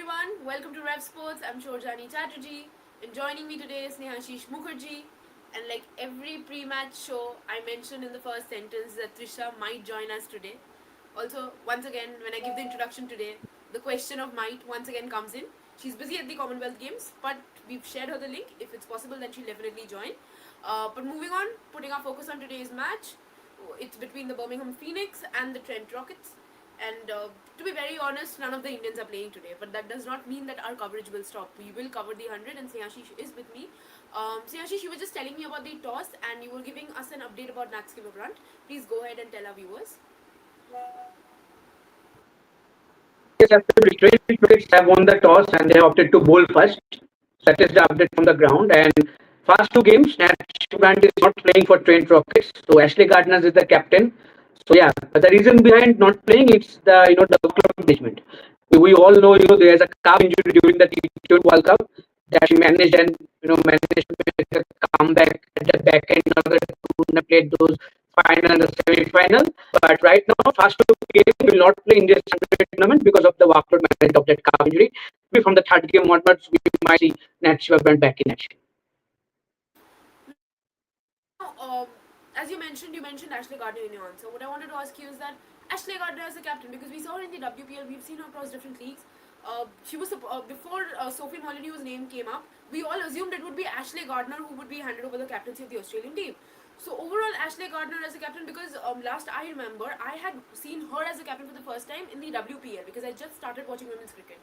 everyone, welcome to Rev Sports. I'm Shorjani Chatterjee, and joining me today is Snehashish Mukherjee. And like every pre-match show, I mentioned in the first sentence that Trisha might join us today. Also, once again, when I give the introduction today, the question of might once again comes in. She's busy at the Commonwealth Games, but we've shared her the link. If it's possible, then she'll definitely join. But moving on, putting our focus on today's match, it's between the Birmingham Phoenix and the Trent Rockets. And to be very honest, none of the Indians are playing today. But that does not mean that our coverage will stop. We will cover the 100, and Snehashish is with me. Snehashish, you were just telling me about the toss, and you were giving us an update about Nat Skipper. Please go ahead and tell our viewers. Yes, absolutely. Trent Rockets have won the toss and they have opted to bowl first. That is the update from the ground. And first two games, Nat Brand is not playing for Trent Rockets. So Ashley Gardner is the captain. So yeah, but the reason behind not playing it's the club management. We all know there's a calf injury during the T20 World Cup that she managed and managed to make a comeback at the back end in order to play those final and the semi-final. But right now, first two games will not play in this tournament because of the workload management of that calf injury. Maybe from the third game onwards, we might see Nat Brand back in action. Now, as you mentioned Ashley Gardner in your answer. What I wanted to ask you is that Ashley Gardner as a captain, because we saw her in the WPL, we've seen her across different leagues. She was before Sophie Molyneux's name came up. We all assumed it would be Ashley Gardner who would be handed over the captaincy of the Australian team. So overall, Ashley Gardner as a captain, because last I remember, I had seen her as a captain for the first time in the WPL because I just started watching women's cricket.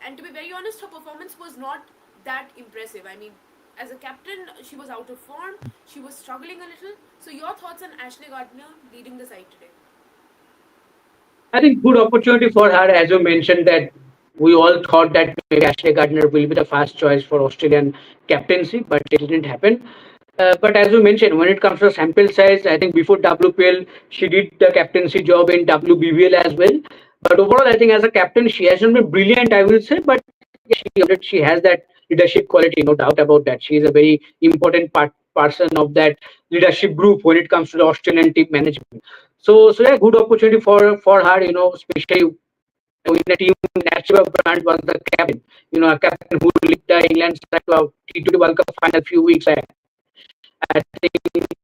And to be very honest, her performance was not that impressive. I mean, as a captain, she was out of form. She was struggling a little. So your thoughts on Ashley Gardner leading the side today? I think good opportunity for her, as you mentioned that we all thought that maybe Ashley Gardner will be the first choice for Australian captaincy, but it didn't happen. But as you mentioned, when it comes to sample size, I think before WPL she did the captaincy job in WBBL as well. But overall, I think as a captain, she hasn't been brilliant, I will say, but she has that leadership quality, no doubt about that. She is a very important person of that leadership group when it comes to the Australian team management. So yeah, good opportunity for her, especially in a team. Natural Brand was the captain, a captain who led the England side to a T20 World Cup final few weeks back. I think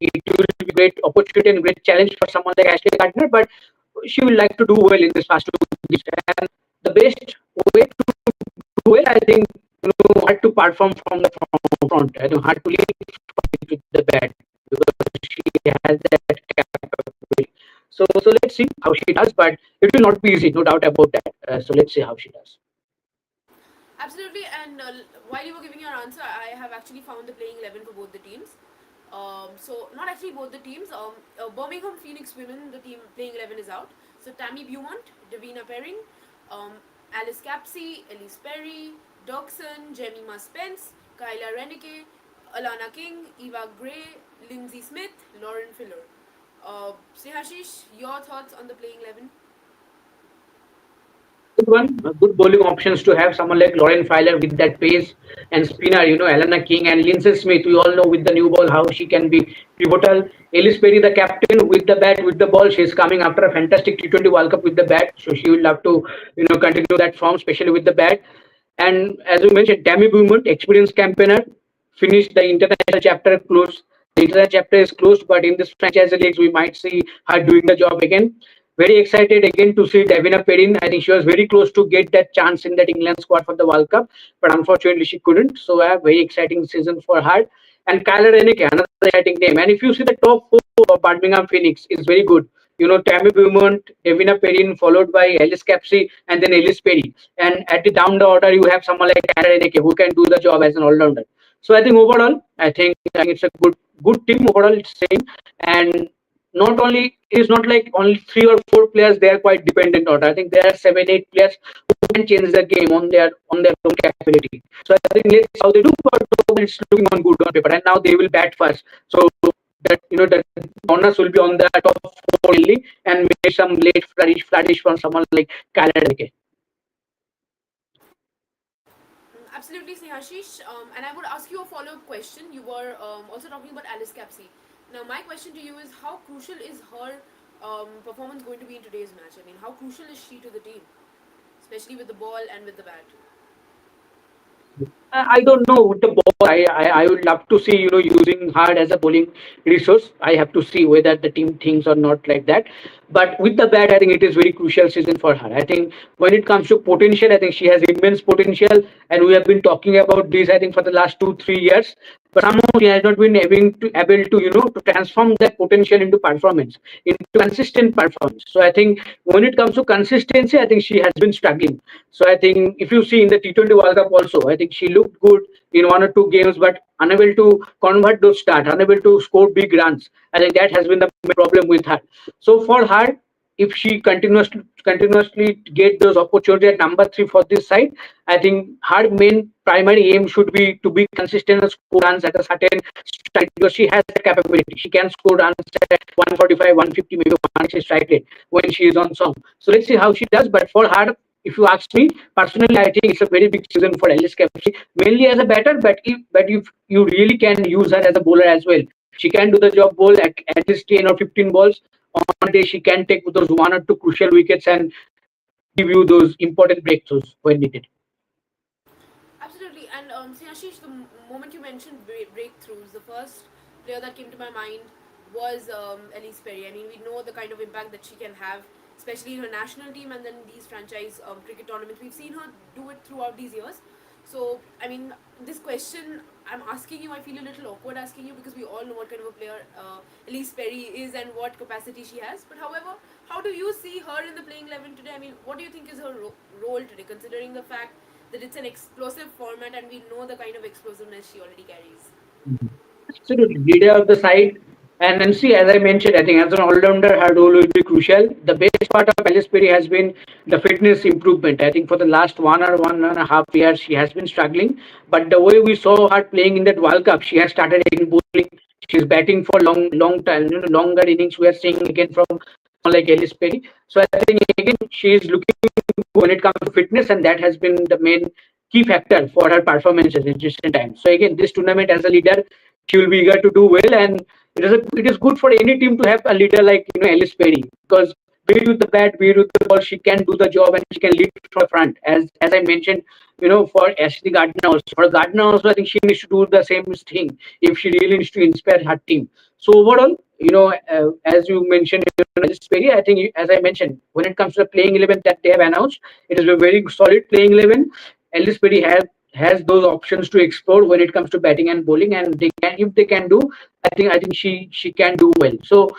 it will be a great opportunity and great challenge for someone like Ashley Gardner, but she will like to do well in this first two games. And the best way to do well, I think, hard to perform from the front. I think hard to lead with the bat because she has that capability. So let's see how she does, but it will not be easy, no doubt about that. So let's see how she does. Absolutely. And while you were giving your answer, I have actually found the playing 11 for both the teams. So not actually both the teams. Birmingham Phoenix women, the team playing 11 is out. So Tammy Beaumont, Davina Perring, um, Alice Capsey, Elise Perry, Doxon, Jemima Spence, Kyla Renike, Alana King, Eva Gray, Lindsay Smith, Lauren Filler. Snehashish, your thoughts on the playing 11? Good one. Good bowling options to have someone like Lauren Filer with that pace and spinner, Alana King and Lindsay Smith. We all know with the new ball how she can be pivotal. Ellis Perry, the captain, with the bat, with the ball. She's coming after a fantastic T20 World Cup with the bat. So she will love to, continue that form, especially with the bat. And as you mentioned, Tammy Beaumont, experienced campaigner, finished the international chapter closed. The international chapter is closed, but in this franchise leagues, we might see her doing the job again. Very excited again to see Davina Perrin. I think she was very close to get that chance in that England squad for the World Cup, but unfortunately she couldn't. So a very exciting season for her. And Kyler Renike, another exciting name. And if you see the top four of Birmingham Phoenix is very good. Tammy Beaumont, Davina Perrin, followed by Ellis Capsey, and then Ellis Perry. And at the down the order, you have someone like Kyler Renike who can do the job as an all-rounder. So I think overall, I think it's a good team overall. It's same and not only it's not like only three or four players they are quite dependent on. I think there are 7, 8 players who can change the game on their own capability. So I think let's see how they do, but it's looking on good on paper. And now they will bat first. So that the honors will be on the top four only and maybe some late flourish from someone like Kyle. Absolutely, Snehashish. And I would ask you a follow-up question. You were also talking about Alice Capsey. Now, my question to you is, how crucial is her performance going to be in today's match? I mean, how crucial is she to the team, especially with the ball and with the bat? I don't know with the ball. I would love to see using her as a bowling resource. I have to see whether the team thinks or not like that. But with the bat, I think it is very crucial season for her. I think when it comes to potential, I think she has immense potential, and we have been talking about this. I think for the last 2 3 years, but somehow she has not been able to to transform that potential into performance, into consistent performance. So I think when it comes to consistency, I think she has been struggling. So I think if you see in the T20 World Cup also, I think she looked good in 1 or 2 games, but unable to convert those starts, unable to score big runs. I think that has been the main problem with her. So for her, if she continuously get those opportunity at number three for this side, I think her main primary aim should be to be consistent and score runs at a certain strike because she has the capability. She can score runs at 145, 150, maybe 160 strike rate when she is on song. So let's see how she does. But for her, if you ask me personally, I think it's a very big season for Alice Kempsey, mainly as a batter. But if you really can use her as a bowler as well, she can do the job bowl at least 10 or 15 balls on a day. She can take those 1 or 2 crucial wickets and give you those important breakthroughs when needed. Absolutely, and see, Ashish, the moment you mentioned breakthroughs, the first player that came to my mind was Elise Perry. I mean, we know the kind of impact that she can have, especially in her national team and then these franchise cricket tournaments. We've seen her do it throughout these years. So, I mean, this question I'm asking you, I feel a little awkward asking you because we all know what kind of a player Elise Perry is and what capacity she has. But however, how do you see her in the playing 11 today? I mean, what do you think is her role today, considering the fact that it's an explosive format and we know the kind of explosiveness she already carries? Absolutely, leader of the side. And see, as I mentioned, I think as an all-rounder, her role will be crucial. The best part of Alice Perry has been the fitness improvement. I think for the last 1 or 1.5 years, she has been struggling. But the way we saw her playing in that World Cup, she has started again bowling. She's batting for long time, longer innings. We are seeing again from someone like Alice Perry. So I think again she is looking good when it comes to fitness, and that has been the main key factor for her performances in recent times. So again, this tournament as a leader, she will be eager to do well, and it is good for any team to have a leader like Alice Perry because be it with the bat, be it with the ball, she can do the job and she can lead from the front. As I mentioned, for Ashley Gardner also, for Gardner also, I think she needs to do the same thing if she really needs to inspire her team. So overall, as you mentioned, Alice Perry, I think as I mentioned, when it comes to the playing 11 that they have announced, it is a very solid playing 11. Alice Perry has those options to explore when it comes to batting and bowling, and they can if they can do. I think she can do well. So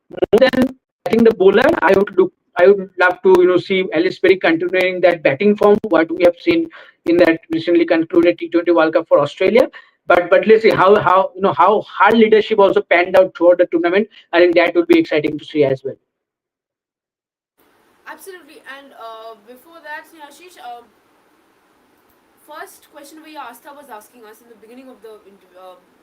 more than I think the bowler, I would love to see Alice Perry continuing that batting form what we have seen in that recently concluded T20 World Cup for Australia. But let's see how her leadership also panned out throughout the tournament. I think that would be exciting to see as well. Absolutely, and before that, Ashish, first question we asked her was asking us in the beginning of the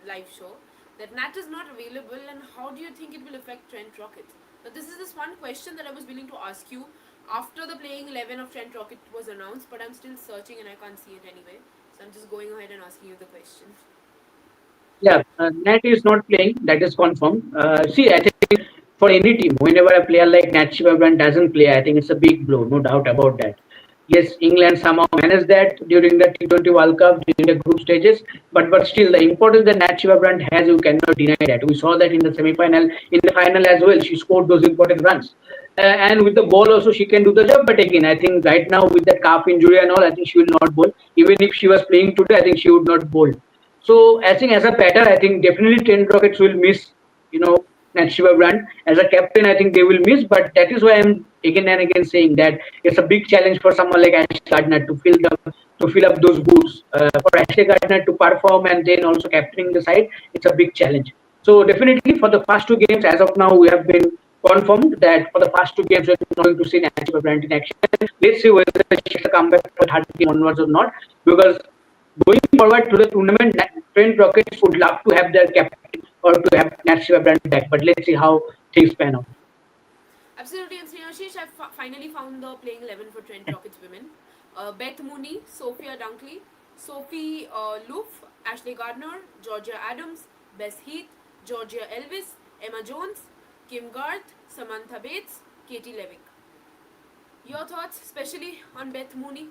live show that Nat is not available and how do you think it will affect Trent Rockets? Now, this is this one question that I was willing to ask you after the playing 11 of Trent Rocket was announced, but I'm still searching and I can't see it anyway. So I'm just going ahead and asking you the question. Yeah, Nat is not playing. That is confirmed. See, I think for any team, whenever a player like Nat Shivabrand doesn't play, I think it's a big blow, no doubt about that. Yes, England somehow managed that during the T20 World Cup during the group stages, but still the importance that Nat Shivabrand has, you cannot deny that. We saw that in the semi-final, in the final as well. She scored those important runs, and with the ball also she can do the job. But again, I think right now with that calf injury and all, I think she will not bowl. Even if she was playing today, I think she would not bowl. So I think as a batter, I think definitely 10 Rockets will miss, Nat Shiva Brand. As a captain, I think they will miss, but that is why I'm again and again saying that it's a big challenge for someone like Ashley Gardner to fill up those boots. For Ashley Gardner to perform and then also captaining the side, it's a big challenge. So definitely for the first 2 games, as of now, we have been confirmed that for the first 2 games we're not going to see Nat Shiva Brand in action. Let's see whether she has a comeback for third game onwards or not, because going forward to the tournament, Trent Rockets would love to have their captain or to have Nat Shiva Brand back. But let's see how things pan out. Absolutely, and Snehashi, I finally found the playing 11 for Trent Rockets women. Beth Mooney, Sophia Dunkley, Sophie Loof, Ashley Gardner, Georgia Adams, Bess Heath, Georgia Elvis, Emma Jones, Kim Garth, Samantha Bates, Katie Levick. Your thoughts, especially on Beth Mooney?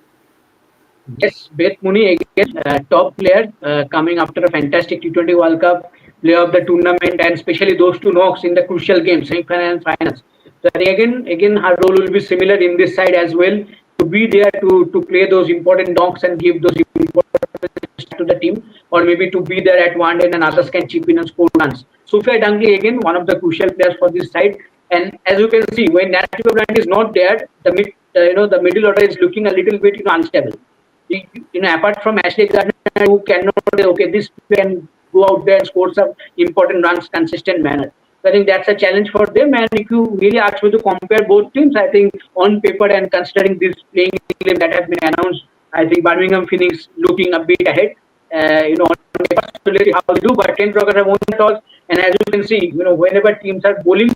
Yes, Beth Mooney again, top player coming after a fantastic T20 World Cup, player of the tournament, and especially those two knocks in the crucial games, semi-final and finals. So I think again, her role will be similar in this side as well, to be there to play those important knocks and give those important to the team, or maybe to be there at one end and others can chip in and score runs. Sophia Dunkley again, one of the crucial players for this side, and as you can see, when National Brand is not there, the middle order is looking a little bit unstable. Apart from Ashley Gardner, who cannot say, okay, this can go out there and score some important runs consistent manner. So I think that's a challenge for them. And if you really ask me to compare both teams, I think on paper and considering this playing game that have been announced, I think Birmingham Phoenix looking a bit ahead. On paper, so let's see how they do. But Trent Rockets have won the toss, and as you can see, whenever teams are bowling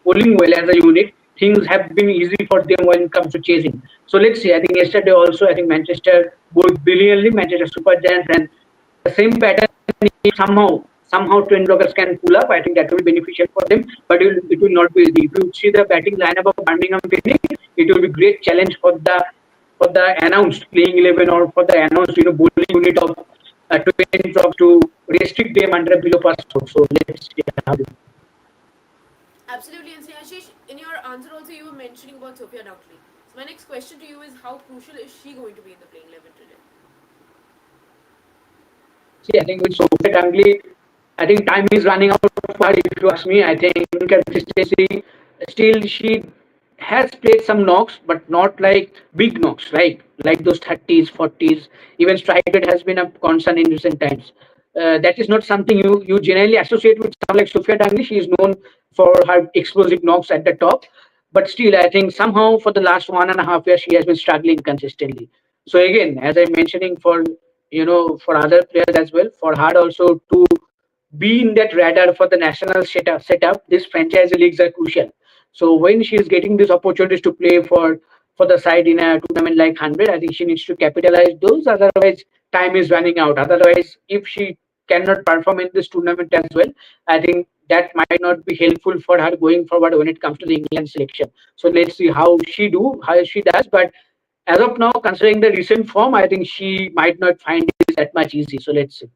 well as a unit, things have been easy for them when it comes to chasing. So let's see. I think yesterday also, I think Manchester bowled brilliantly, Manchester Super Giants, and the same pattern if somehow Trent Rockets can pull up. I think that will be beneficial for them, but it will not be easy. If you see the batting lineup of Birmingham Phoenix, it will be great challenge for the announced playing 11 or for the announced bowling unit of 20 Rockets to restrict them under below per score. So let's see how they do. Absolutely, and Ashish, in your answer also you were mentioning about Sophia Dunkley. So my next question to you is, how crucial is she going to be in the playing 11 today? See, I think with Sophia Dunkley, I think time is running out for her, if you ask me. I think consistency, still she has played some knocks, but not like big knocks, right? Like those 30s, 40s. Even strike rate has been a concern in recent times. That is not something you generally associate with someone like Sophia Dunkley. She is known for her explosive knocks at the top. But still, I think somehow for the last 1.5 years, she has been struggling consistently. So again, as I'm mentioning for other players as well, for her also to be in that radar for the national setup, these franchise leagues are crucial. So when she is getting these opportunities to play for the side in a tournament like 100, I think she needs to capitalize those. Otherwise, time is running out. Otherwise, if she cannot perform in this tournament as well, I think that might not be helpful for her going forward when it comes to the England selection. So let's see how she does. But as of now, considering the recent form, I think she might not find this that much easy. So let's see.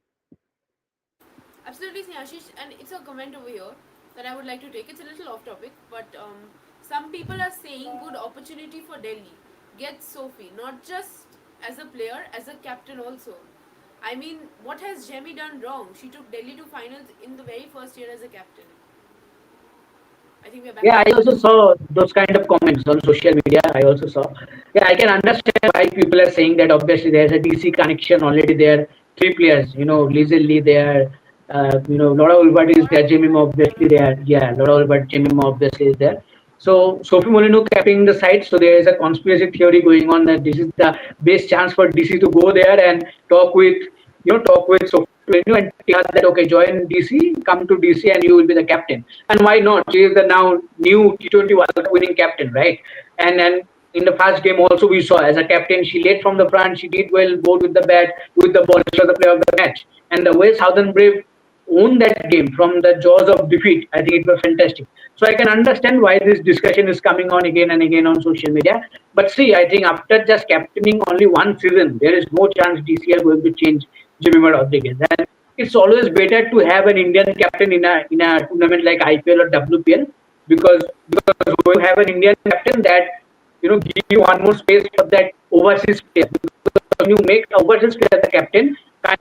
Absolutely, Ashish, and it's a comment over here that I would like to take. It's a little off topic, but some people are saying good opportunity for Delhi. Get Sophie, not just as a player, as a captain also. I mean, what has Jemmy done wrong? She took Delhi to finals in the very first year as a captain. I think we're back Yeah, to I you. also saw those kind of comments on social media. I also saw. Yeah, I can understand why people are saying that. Obviously, there's a DC connection already there. Three players, Lizel Lee there. Laura Ulbert is there. Jimmy obviously there. Yeah, Laura Ulbert, Jimmy obviously is there. So Sophie Molyneux captaining the side. So there is a conspiracy theory going on that this is the best chance for DC to go there and talk with Sophie Molyneux and tell her that okay, join DC, come to DC, and you will be the captain. And why not? She is the now new T20 World Cup winning captain, right? And in the first game also we saw as a captain she led from the front. She did well both with the bat, with the ball. She was the player of the match. And the way Southern Brave won that game from the jaws of defeat, I think it was fantastic. So I can understand why this discussion is coming on again and again on social media. But see, I think after just captaining only one season, there is no chance DC are going to change Jimmy Rodriguez. And it's always better to have an Indian captain in a tournament like IPL or WPL because when you have an Indian captain that give you one more space for that overseas player. Because when you make overseas player the captain, kind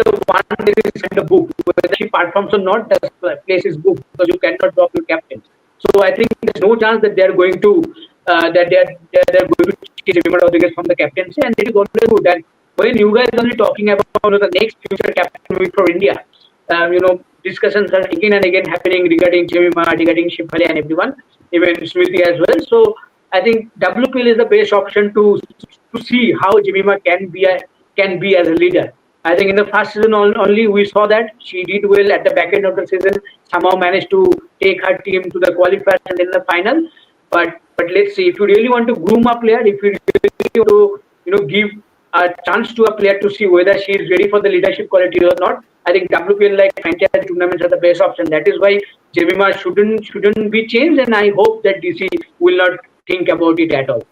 of one place is kind of booked. Whether she performs or not, the place is booked because you cannot drop your captain. So I think there's no chance that they're going to they're going to change Jimmy Rodriguez from the captaincy, and it is always good that when you guys are only talking about the next future captain for India, discussions are again and again happening regarding Jemima, regarding Shifali and everyone, even Smriti as well. So I think WPL is the best option to see how Jemima can be as a leader. I think in the first season only we saw that she did well at the back end of the season, somehow managed to take her team to the qualifiers and then the final. But let's see, if you really want to groom a player, if you really want to give a chance to a player to see whether she is ready for the leadership quality or not, I think WPL like franchise tournaments are the best option. That is why Jemima shouldn't be changed, and I hope that DC will not think about it at all.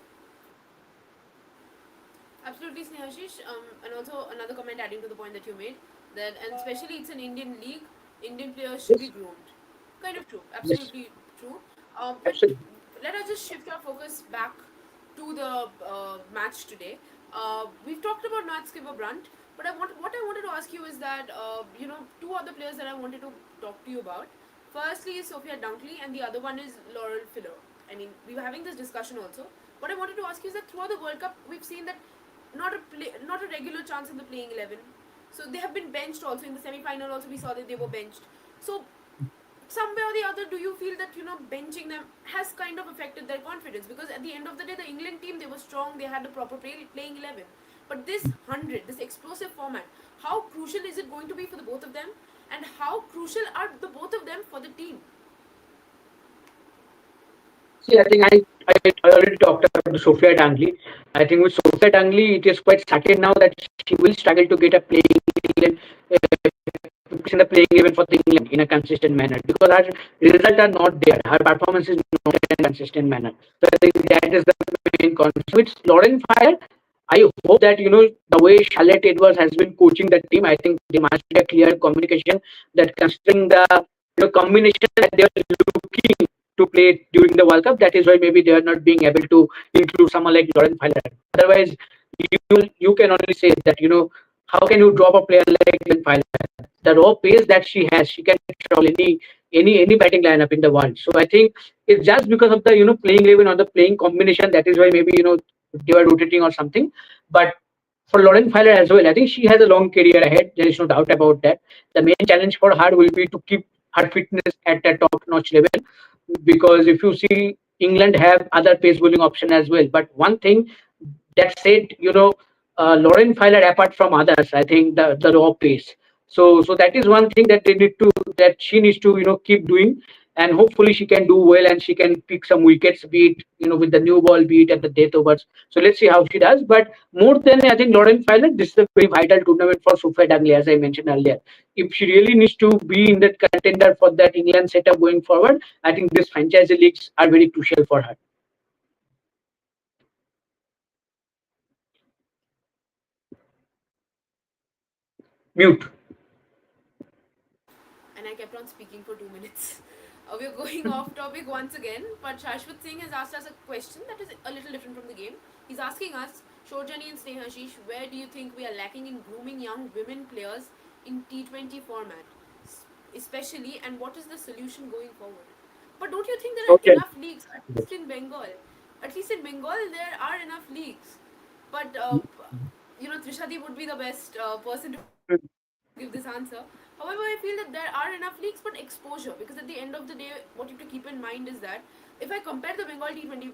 Absolutely, Snehashish. And also another comment adding to the point that you made that, and especially it's an Indian league, Indian players should be Yes, groomed. Kind of true, yes, absolutely true. But absolutely. let us just shift our focus back to the match today. We've talked about Matt Skipper Brunt, but what I wanted to ask you is that two other players that I wanted to talk to you about. Firstly is Sophia Dunkley, and the other one is Laurel Filler. I mean, we were having this discussion also. What I wanted to ask you is that throughout the World Cup, we've seen that not a regular chance in the playing 11. So they have been benched also in the semi final. Also, we saw that they were benched. So somewhere or the other, do you feel that benching them has kind of affected their confidence? Because at the end of the day, the England team, they were strong, they had the proper playing 11. But this 100, this explosive format, how crucial is it going to be for the both of them, and how crucial are the both of them for the team? See, I already talked about Sophia Dangley. I think with Sophia Dangley, it is quite certain now that she will struggle to get a playing eleven, in the playing even for the England in a consistent manner because her results are not there. Her performance is not in a consistent manner. So I think that is the main concern. With Lauren Fire, I hope that the way Charlotte Edwards has been coaching the team, I think there must be a clear communication that considering the combination that they are looking to play during the World Cup, that is why maybe they are not being able to include someone like Lauren Fire. Otherwise, you can only say that how can you drop a player like Lauren Fire? The raw pace that she has, she can control any batting lineup in the world. So I think it's just because of the playing eleven or the playing combination that is why maybe they were rotating or something. But for Lauren Fowler as well, I think she has a long career ahead. There is no doubt about that. The main challenge for her will be to keep her fitness at a top-notch level because if you see England have other pace bowling option as well. But one thing that said, Lauren Fowler apart from others, I think the raw pace. So that is one thing that she needs to keep doing, and hopefully she can do well and she can pick some wickets, be it with the new ball, be it at the death overs. So let's see how she does. But more than I think Lauren Fowler, this is a very vital tournament for Sophia Dunkley, as I mentioned earlier. If she really needs to be in that contender for that England setup going forward, I think these franchise leagues are very crucial for her. Mute. And I kept on speaking for 2 minutes. We're going off topic once again, but Shashwat Singh has asked us a question that is a little different from the game. He's asking us, Shorjani and Snehashish, where do you think we are lacking in grooming young women players in T20 format? Especially, and what is the solution going forward? But don't you think there are Okay. enough leagues, at least in Bengal? At least in Bengal, there are enough leagues. But, Trishadi would be the best person to give this answer. However, I feel that there are enough leagues, but exposure. Because at the end of the day, what you have to keep in mind is that if I compare the Bengal T20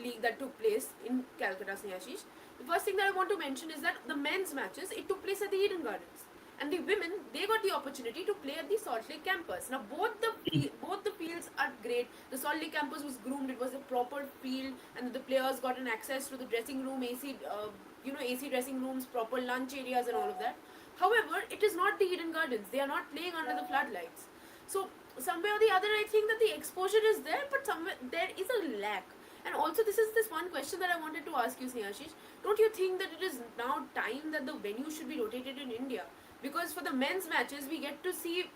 league that took place in Calcutta, Snehashish, the first thing that I want to mention is that the men's matches, it took place at the Eden Gardens. And the women, they got the opportunity to play at the Salt Lake campus. Now both the fields are great. The Salt Lake campus was groomed; it was a proper field, and the players got an access to the dressing room, AC dressing rooms, proper lunch areas, and all of that. However, it is not the Eden Gardens. They are not playing under the floodlights. So somewhere or the other, I think that the exposure is there, but somewhere there is a lack. And also, this is this one question that I wanted to ask you, Snehashish. Don't you think that it is now time that the venue should be rotated in India? Because for the men's matches, we get to see,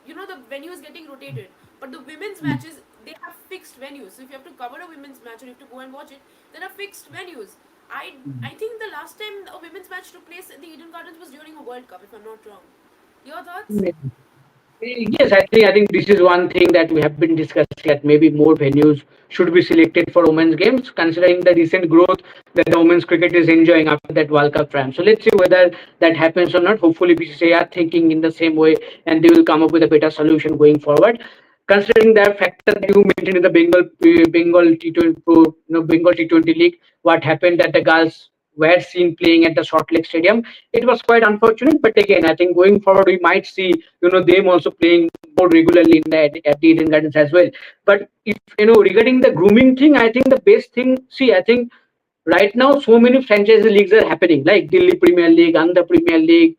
the venue is getting rotated. But the women's matches, they have fixed venues. So if you have to cover a women's match or you have to go and watch it, there are fixed venues. I think the last time a women's match took place at the Eden Gardens was during a World Cup, if I'm not wrong. Your thoughts? Yes, I think this is one thing that we have been discussing that maybe more venues should be selected for women's games, considering the recent growth that the women's cricket is enjoying after that World Cup run. So let's see whether that happens or not. Hopefully, BCCI are thinking in the same way and they will come up with a better solution going forward. Considering that factor that you mentioned in the Bengal T20 Pro, Bengal T20 League, what happened that the girls were seen playing at the Salt Lake Stadium, it was quite unfortunate. But again, I think going forward we might see them also playing more regularly in at the Eden Gardens as well. But if regarding the grooming thing, I think the best thing. See, I think right now so many franchise leagues are happening, like Delhi Premier League, Andhra Premier League.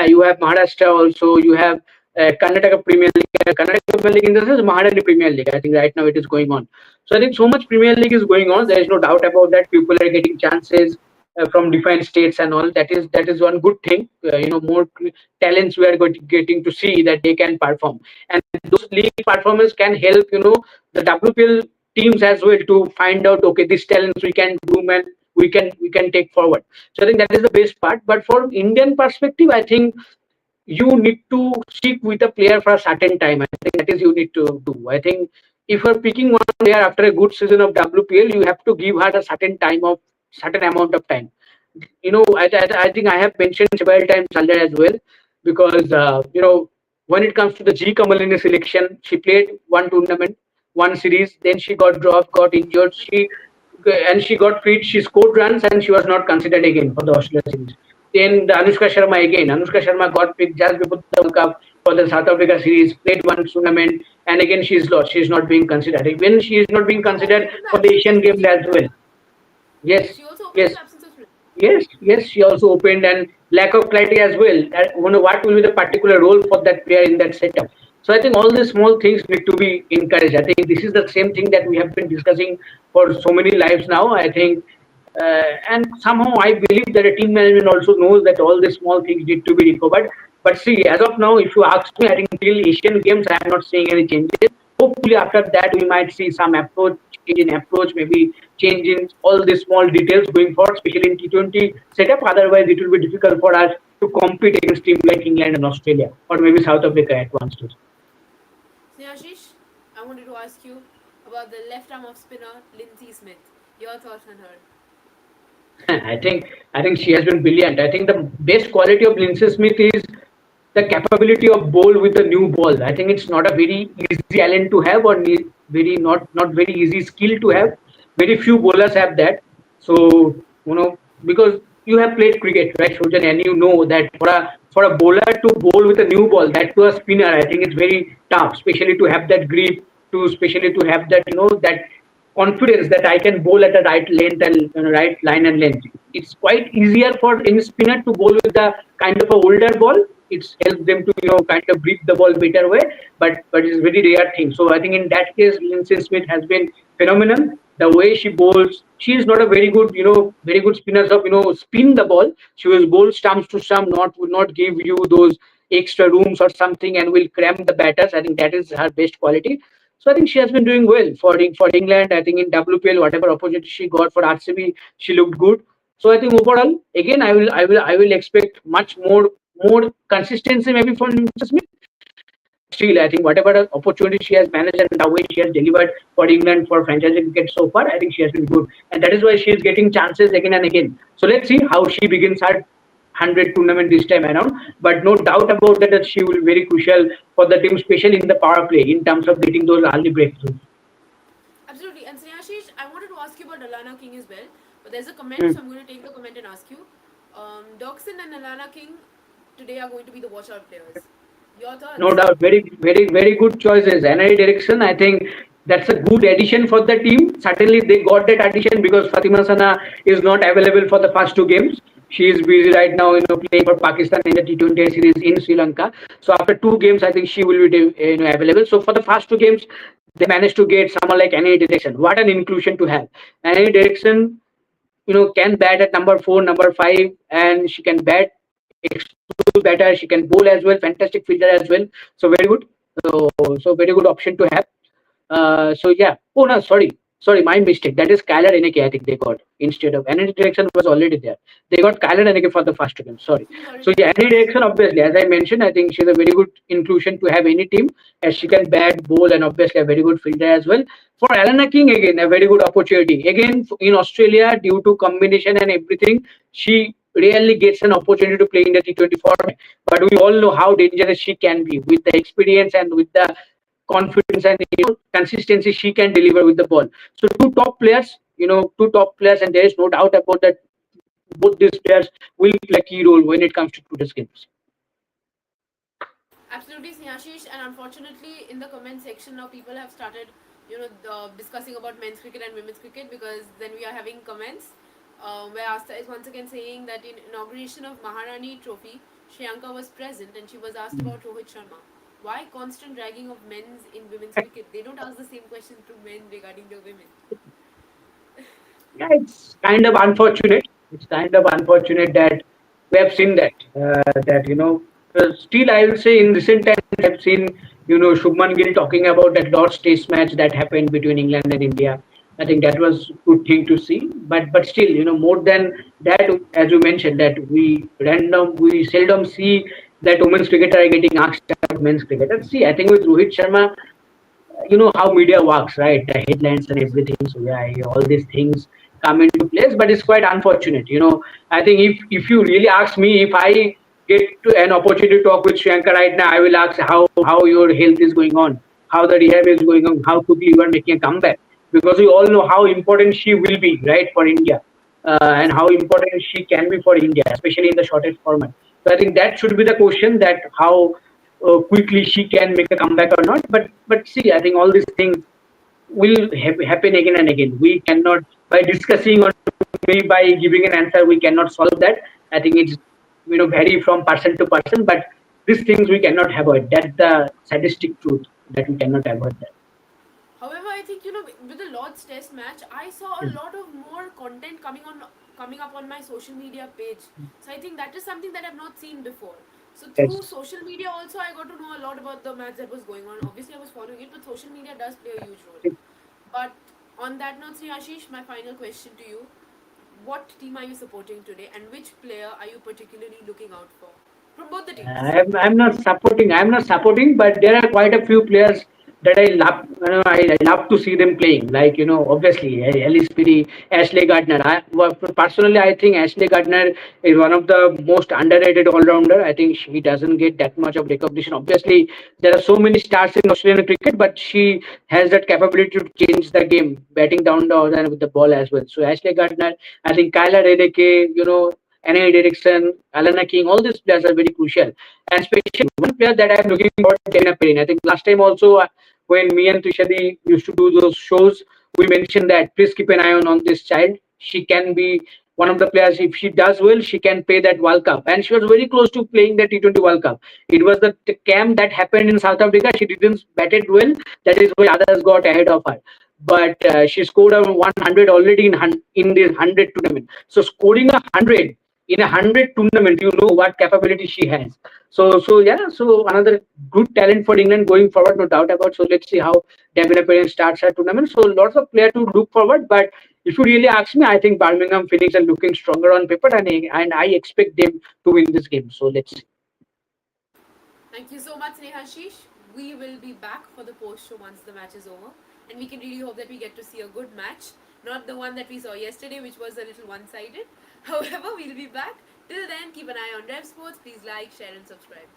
You have Maharashtra also. You have Karnataka Premier League. Karnataka Premier League in the sense Maharashtra Premier League. I think right now it is going on. So I think so much Premier League is going on. There is no doubt about that. People are getting chances. from different states and all. That is one good thing. More talents we are getting to see that they can perform, and those league performance can help the WPL teams as well to find out, okay, these talents we can groom and we can take forward. So I think that is the best part. But from Indian perspective, I think you need to stick with a player for a certain time. I think that is you need to do. I think if you're picking one player after a good season of WPL, you have to give her a certain amount of time. I think I have mentioned several times earlier as well, because when it comes to the G Kamalini selection, she played one tournament, one series, then she got dropped, got injured, she got fit, she scored runs, and she was not considered again for the Australia series. Then the Anushka Sharma got picked just before the World Cup for the South Africa series, played one tournament, and again she's lost. She's not being considered. Even she is not being She considered opened the for the absence of Asian Games Smriti as well. Mandana. Yes, She also opened yes. the absence of Smriti. Yes. She also opened, and lack of clarity as well. That, what will be the particular role for that player in that setup. So I think all these small things need to be encouraged. I think this is the same thing that we have been discussing for so many lives now. I think, and somehow I believe that a team management also knows that all these small things need to be recovered. But see, as of now, if you ask me, I think till Asian Games, I am not seeing any changes. Hopefully, after that, we might see some change in approach, maybe change in all the small details going forward, especially in T20 setup. Otherwise, it will be difficult for us to compete against teams like England and Australia, or maybe South Africa at one stage. Snehashish, I wanted to ask you about the left arm of spinner Lindsay Smith. Your thoughts on her? I think she has been brilliant. I think the best quality of Lindsay Smith is the capability of bowl with the new ball. I think it's not a very easy talent to have, or very not very easy skill to have. Very few bowlers have that. So because you have played cricket, right, Shojan, and you know that for a bowler to bowl with a new ball, that to a spinner, I think it's very tough, especially to have that grip, to especially to have that that confidence that I can bowl at a right length and right line and length. It's quite easier for any spinner to bowl with the kind of a older ball. It's helps them to kind of breathe the ball better way, but it's very rare thing. So I think in that case, Lindsay Smith has been phenomenal. The way she bowls, she is not a very good spinner of spin the ball. She will bowl stumps to stump, not will not give you those extra rooms or something, and will cram the batters. I think that is her best quality. So I think she has been doing well for England. I think in WPL, whatever opportunity she got for RCB, she looked good. So I think overall, again, I will expect much more consistency maybe from Smith. But still, I think whatever opportunity she has managed and the way she has delivered for England for franchise cricket so far, I think she has been good, and that is why she is getting chances again and again. So let's see how she begins her 100 tournament this time around. But no doubt about that she will be very crucial for the team, especially in the power play in terms of getting those early breakthroughs. Absolutely. And Snehashish, I wanted to ask you about Alana King as well. But there's a comment, Hmm. so I'm going to take the comment and ask you. Doxson and Alana King today are going to be the watch-out players. Your No thoughts? doubt, very good choices. NRI direction, I think that's a good addition for the team. Certainly, they got that addition because Fatima Sana is not available for the first two games. She is busy right now, playing for Pakistan in the T20 series in Sri Lanka. So after two games, I think she will be available. So for the first two games, they managed to get someone like NRI direction. What an inclusion to have! NRI direction, can bat at number four, number five, and she can bat explosive batter. She can bowl as well, fantastic fielder as well. So very good. So very good option to have. So yeah. Oh no, sorry, my mistake. That is Kyler Eneke. I think they got instead of Energy Direction was already there. They got Kyler Eneke for the first game. Sorry. He was So already yeah, there, Energy yes. Direction obviously, as I mentioned, I think she's a very good inclusion to have any team, as she can bat, bowl, and obviously a very good fielder as well. For Alana King, again a very good opportunity. Again in Australia, due to combination and everything, she rarely gets an opportunity to play in the T20 format. But we all know how dangerous she can be with the experience and with the confidence and consistency she can deliver with the ball. So two top players, and there is no doubt about that. Both these players will play a key role when it comes to today's games. Absolutely, Snehashish. And unfortunately, in the comment section now, people have started, discussing about men's cricket and women's cricket, because then we are having comments where Asta is once again saying that in inauguration of Maharani Trophy, Shriyanka was present and she was asked about Rohit Sharma. Why constant dragging of men's in women's cricket? They don't ask the same question to men regarding the women. Yeah, it's kind of unfortunate. It's kind of unfortunate that we have seen that. Still, I will say in recent times, I've seen Shubman Gill talking about that Lord's Test match that happened between England and India. I think that was good thing to see. But still, more than that, as you mentioned, that we seldom see that women's cricketer are getting asked about men's cricketer. See, I think with Rohit Sharma, how media works, right? The headlines and everything. So yeah, all these things come into place, but it's quite unfortunate. I think if you really ask me, if I get to an opportunity to talk with Sri Lanka right now, I will ask how your health is going on, how the rehab is going on, how quickly you are making a comeback, because we all know how important she will be, right, for India, and how Absolutely. important she can be for India, especially in the shortest format. So I think that should be the question, that how quickly she can make a comeback or not. But see, I think all these things will happen again and again. We cannot, by discussing or maybe by giving an answer, we cannot solve that. I think it's vary from person to person, but these things we cannot avoid. That's the sadistic truth, that we cannot avoid that. However, I think with the Lord's Test match, I saw a Mm. lot of more content coming up on my social media page. So I think that is something that I've not seen before. So through Yes. social media also, I got to know a lot about the match that was going on. Obviously, I was following it, but social media does play a huge role. But on that note, Sri Ashish, my final question to you: what team are you supporting today, and which player are you particularly looking out for from both the teams? I'm not supporting. I'm not supporting, but there are quite a few players that I love. I love to see them playing. Like obviously, Ellis Piri, Ashley Gardner. Personally, I think Ashley Gardner is one of the most underrated all-rounder. I think she doesn't get that much of recognition. Obviously, there are so many stars in Australian cricket, but she has that capability to change the game, batting down the order and with the ball as well. So Ashley Gardner, I think Kyla Redeke, NA Direction, Alana King, all these players are very crucial. And especially one player that I'm looking forward to, Dana Perrin. I think last time also, when me and Tushadi used to do those shows, we mentioned that please keep an eye on this child. She can be one of the players. If she does well, she can play that World Cup. And she was very close to playing the T20 World Cup. It was the camp that happened in South Africa. She didn't bat it well. That is why others got ahead of her. But she scored a 100 already in this 100 tournament. So scoring 100 in 100 tournament, what capability she has. So yeah, so another good talent for England going forward, no doubt about. So let's see how Devin Perrin starts her tournament. So lots of players to look forward. But if you really ask me, I think Birmingham Phoenix are looking stronger on paper, and I expect them to win this game. So let's see. Thank you so much, Snehashish. We will be back for the post show once the match is over, and we can really hope that we get to see a good match, not the one that we saw yesterday, which was a little one sided. However, we'll be back. Till then, keep an eye on Rev Sports. Please like, share, and subscribe.